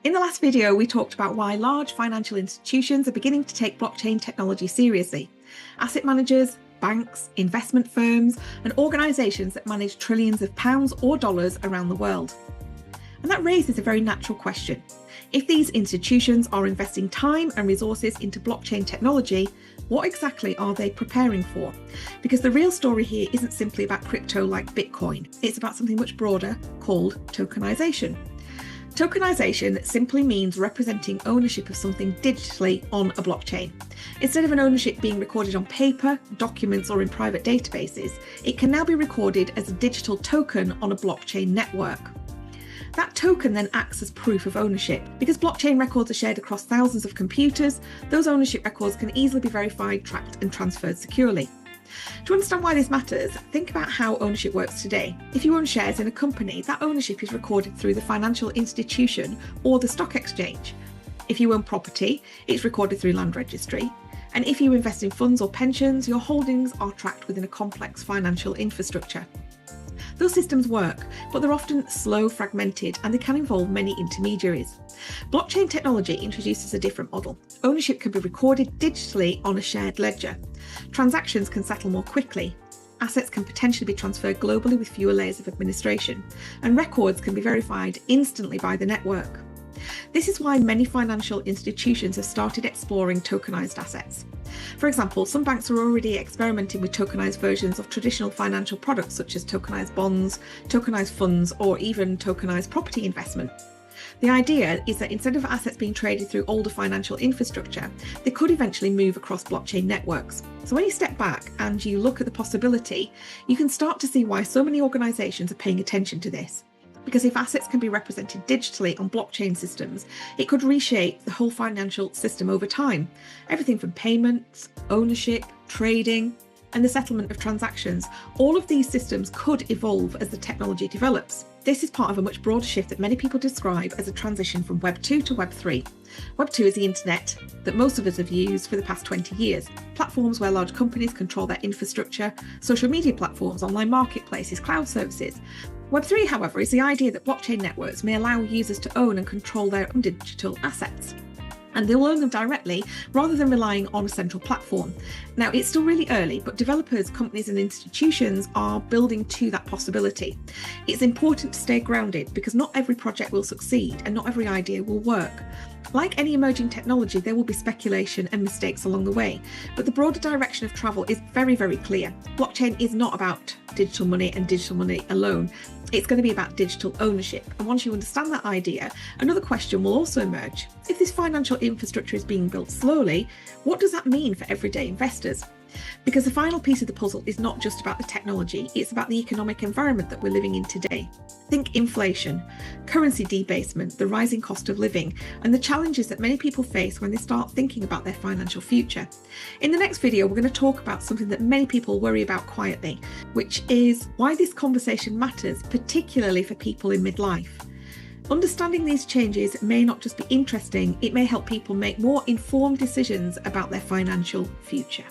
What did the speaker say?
In the last video, we talked about why large financial institutions are beginning to take blockchain technology seriously. Asset managers, banks, investment firms, and organisations that manage trillions of pounds or dollars around the world. And that raises a very natural question. If these institutions are investing time and resources into blockchain technology, what exactly are they preparing for? Because the real story here isn't simply about crypto like Bitcoin. It's about something much broader called tokenization. Tokenization simply means representing ownership of something digitally on a blockchain. Instead of an ownership being recorded on paper, documents, or in private databases, it can now be recorded as a digital token on a blockchain network. That token then acts as proof of ownership. Because blockchain records are shared across thousands of computers, those ownership records can easily be verified, tracked, and transferred securely. To understand why this matters, think about how ownership works today. If you own shares in a company, that ownership is recorded through the financial institution or the stock exchange. If you own property, it's recorded through land registry. And if you invest in funds or pensions, your holdings are tracked within a complex financial infrastructure. Those systems work, but they're often slow, fragmented, and they can involve many intermediaries. Blockchain technology introduces a different model. Ownership can be recorded digitally on a shared ledger. Transactions can settle more quickly. Assets can potentially be transferred globally with fewer layers of administration, and records can be verified instantly by the network. This is why many financial institutions have started exploring tokenized assets. For example, some banks are already experimenting with tokenized versions of traditional financial products such as tokenized bonds, tokenized funds, or even tokenized property investment. The idea is that instead of assets being traded through older financial infrastructure, they could eventually move across blockchain networks. So when you step back and you look at the possibility, you can start to see why so many organizations are paying attention to this. Because if assets can be represented digitally on blockchain systems, it could reshape the whole financial system over time. Everything from payments, ownership, trading, and the settlement of transactions. All of these systems could evolve as the technology develops. This is part of a much broader shift that many people describe as a transition from Web 2 to Web 3. Web 2 is the internet that most of us have used for the past 20 years. Platforms where large companies control their infrastructure, social media platforms, online marketplaces, cloud services. Web 3, however, is the idea that blockchain networks may allow users to own and control their own digital assets. And they'll own them directly rather than relying on a central platform. Now, it's still really early, but developers, companies and institutions are building to that possibility. It's important to stay grounded because not every project will succeed and not every idea will work. Like any emerging technology, there will be speculation and mistakes along the way, but the broader direction of travel is very, very clear. Blockchain is not about digital money and digital money alone. It's going to be about digital ownership. And once you understand that idea, another question will also emerge. If this financial infrastructure is being built slowly, what does that mean for everyday investors? Because the final piece of the puzzle is not just about the technology, it's about the economic environment that we're living in today. Think inflation, currency debasement, the rising cost of living, and the challenges that many people face when they start thinking about their financial future. In the next video, we're going to talk about something that many people worry about quietly, which is why this conversation matters, particularly for people in midlife. Understanding these changes may not just be interesting, it may help people make more informed decisions about their financial future.